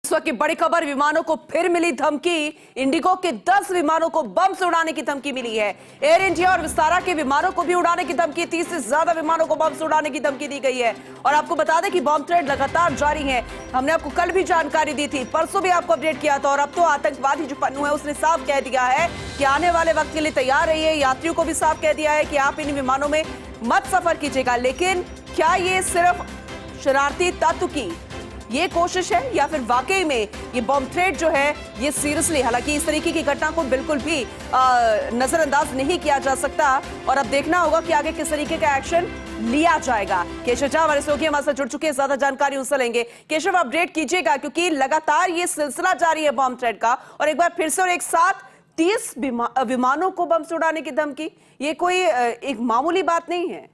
इस वक्त की बड़ी खबर, विमानों को फिर मिली धमकी। इंडिगो के 10 विमानों को बम से उड़ाने की धमकी मिली है। एयर इंडिया और विस्तारा के विमानों को भी उड़ाने की धमकी, 30 से ज्यादा विमानों को बम से उड़ाने की धमकी दी गई है। और आपको बता दें कि बम थ्रेट लगातार जारी है। हमने आपको कल भी जानकारी दी थी, परसों भी आपको अपडेट किया था। और अब तो आतंकवादी जो पन्नू है उसने साफ कह दिया है कि आने वाले वक्त के लिए तैयार रहिए। यात्रियों को भी साफ कह दिया है कि आप इन विमानों में मत सफर कीजिएगा। लेकिन क्या ये सिर्फ शरारती तत्व की ये कोशिश है या फिर वाकई में ये बम थ्रेट जो है ये सीरियसली? हालांकि इस तरीके की घटना को बिल्कुल भी नजरअंदाज नहीं किया जा सकता और अब देखना होगा कि आगे किस तरीके का एक्शन लिया जाएगा। केशव झा हमारे सहयोगी हमारे साथ जुड़ चुके हैं, ज्यादा जानकारी उनसे लेंगे। केशव, अपडेट कीजिएगा क्योंकि लगातार ये सिलसिला जारी है बम थ्रेट का, और एक बार फिर से और एक साथ 30 विमानों को बम से उड़ाने की धमकी, ये कोई एक मामूली बात नहीं है।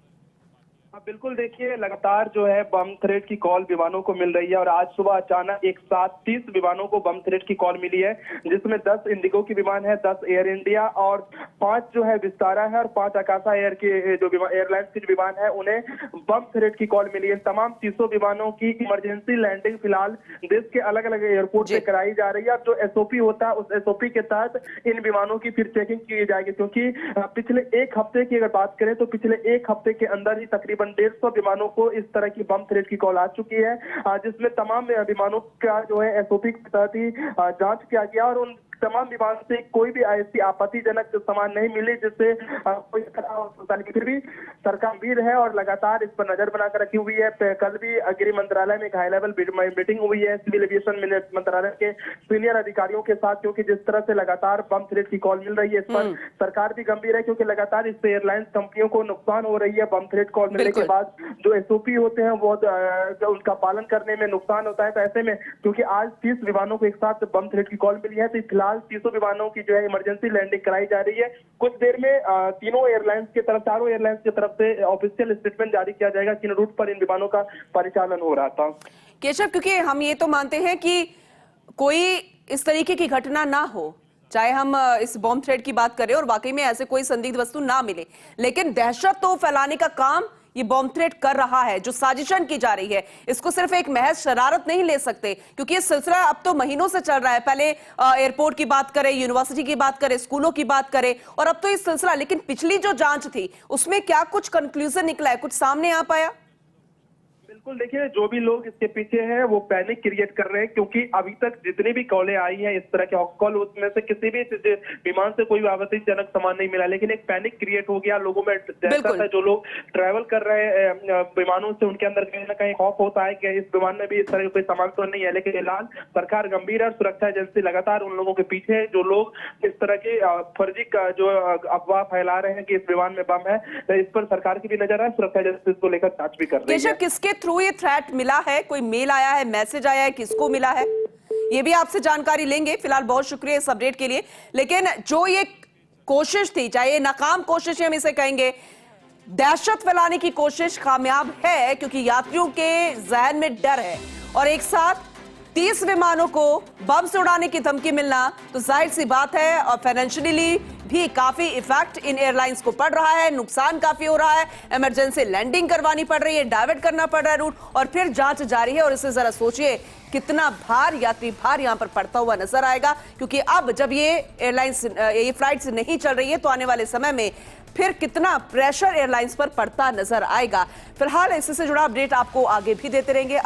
बिल्कुल, देखिए लगातार जो है बम थ्रेट की कॉल विमानों को मिल रही है और आज सुबह अचानक एक साथ 30 विमानों को बम थ्रेट की कॉल मिली है, जिसमें 10 इंडिगो की विमान है, 10 एयर इंडिया और 5 जो है विस्तारा है और 5 आकाशा एयर के जो एयरलाइंस के विमान है उन्हें बम थ्रेट की कॉल मिली है। तमाम 300 विमानों की इमरजेंसी लैंडिंग फिलहाल देश के अलग अलग एयरपोर्ट से कराई जा रही है। और जो एसओपी होता है उस एसओपी के तहत इन विमानों की फिर चेकिंग की जाएगी, क्योंकि पिछले एक हफ्ते की अगर बात करें तो पिछले एक हफ्ते के अंदर ही तकरीबन 150 विमानों को इस तरह की बम थ्रेट की कॉल आ चुकी है, जिसमें तमाम विमानों का जो है एसओपी के तहत ही जांच किया गया और उन तमाम विमान से कोई भी ऐसी आपत्तिजनक सामान नहीं मिली जिससे कोई फिर भी सरकार गंभीर है और लगातार इस पर नजर बनाकर रखी हुई है। कल भी गृह मंत्रालय में एक हाई लेवल मीटिंग हुई है सिविल एविएशन मंत्रालय के सीनियर अधिकारियों के साथ, क्योंकि जिस तरह से लगातार बम थ्रेट की कॉल मिल रही है इस पर सरकार भी गंभीर है, क्योंकि लगातार इससे एयरलाइंस कंपनियों को नुकसान हो रही है। बम थ्रेट कॉल मिलने के बाद जो एसओपी होते हैं वो उनका पालन करने में नुकसान होता है। तो ऐसे में क्योंकि आज 30 विमानों को एक साथ बम थ्रेट की कॉल मिली है, तो फिलहाल 300 विमानों की जो है इमरजेंसी लैंडिंग कराई जा रही है। कुछ देर में चारों एयरलाइंस की तरफ से ऑफिशियल स्टेटमेंट जारी किया जाएगा किन रूट पर इन विमानों का परिचालन हो रहा था। केशव, क्योंकि हम ये तो मानते हैं कि कोई इस तरीके की घटना ना हो, चाहे हम इस बॉम्ब थ्रेट की बात करें और वाकई में ऐसे कोई संदिग्ध वस्तु ना मिले, लेकिन दहशत तो फैलाने का काम ये बॉम्ब थ्रेट कर रहा है। जो साजिशन की जा रही है इसको सिर्फ एक महज शरारत नहीं ले सकते, क्योंकि ये सिलसिला अब तो महीनों से चल रहा है। पहले एयरपोर्ट की बात करें, यूनिवर्सिटी की बात करें, स्कूलों की बात करें, और अब तो ये सिलसिला। लेकिन पिछली जो जांच थी उसमें क्या कुछ कंक्लूजन निकला है, कुछ सामने आ पाया? बिल्कुल, देखिए जो भी लोग इसके पीछे हैं वो पैनिक क्रिएट कर रहे हैं, क्योंकि अभी तक जितनी भी कॉलें आई हैं इस तरह के कॉल, उसमें से किसी भी विमान से कोई आपत्तिजनक सामान नहीं मिला, लेकिन एक पैनिक क्रिएट हो गया लोगों में। दहशत है, जो लोग ट्रैवल कर रहे हैं विमानों से उनके अंदर कहीं ना कहीं खौफ होता है कि इस विमान में भी इस तरह का कोई सामान तो नहीं है। लेकिन फिलहाल सरकार गंभीर है और सुरक्षा एजेंसी लगातार उन लोगों के पीछे है जो लोग इस तरह की फर्जी जो अफवाह फैला रहे हैं कि इस विमान में बम है। इस पर सरकार की भी नजर है, सुरक्षा एजेंसी इसको लेकर जांच भी कर रही है। किसके थ्रू ये थ्रेट मिला है? कोई मेल आया है, मैसेज आया है, किसको मिला है? ये भी आपसे जानकारी लेंगे। फिलहाल बहुत शुक्रिया इस अपडेट के लिए। लेकिन जो ये कोशिश थी, चाहे ये नाकाम कोशिश हम इसे कहेंगे, दहशत फैलाने की कोशिश कामयाब है, क्योंकि यात्रियों के जहन में डर है और एक साथ 30 विमानों को बम से उड़ाने की धमकी मिलना तो जाहिर सी बात है और फाइनेंशियली भी काफी इफेक्ट इन एयरलाइंस को पड़ रहा है, नुकसान काफी हो रहा है, इमरजेंसी लैंडिंग करवानी पड़ रही है, डाइवर्ट करना पड़ रहा है रूट, और फिर जांच जारी है। और इसे जरा सोचिए कितना यात्री भार यहां पर पड़ता हुआ नजर आएगा, क्योंकि अब जब ये एयरलाइंस ये फ्लाइट्स नहीं चल रही है तो आने वाले समय में फिर कितना प्रेशर एयरलाइंस पर पड़ता नजर आएगा। फिलहाल इससे जुड़ा अपडेट आपको आगे भी देते रहेंगे।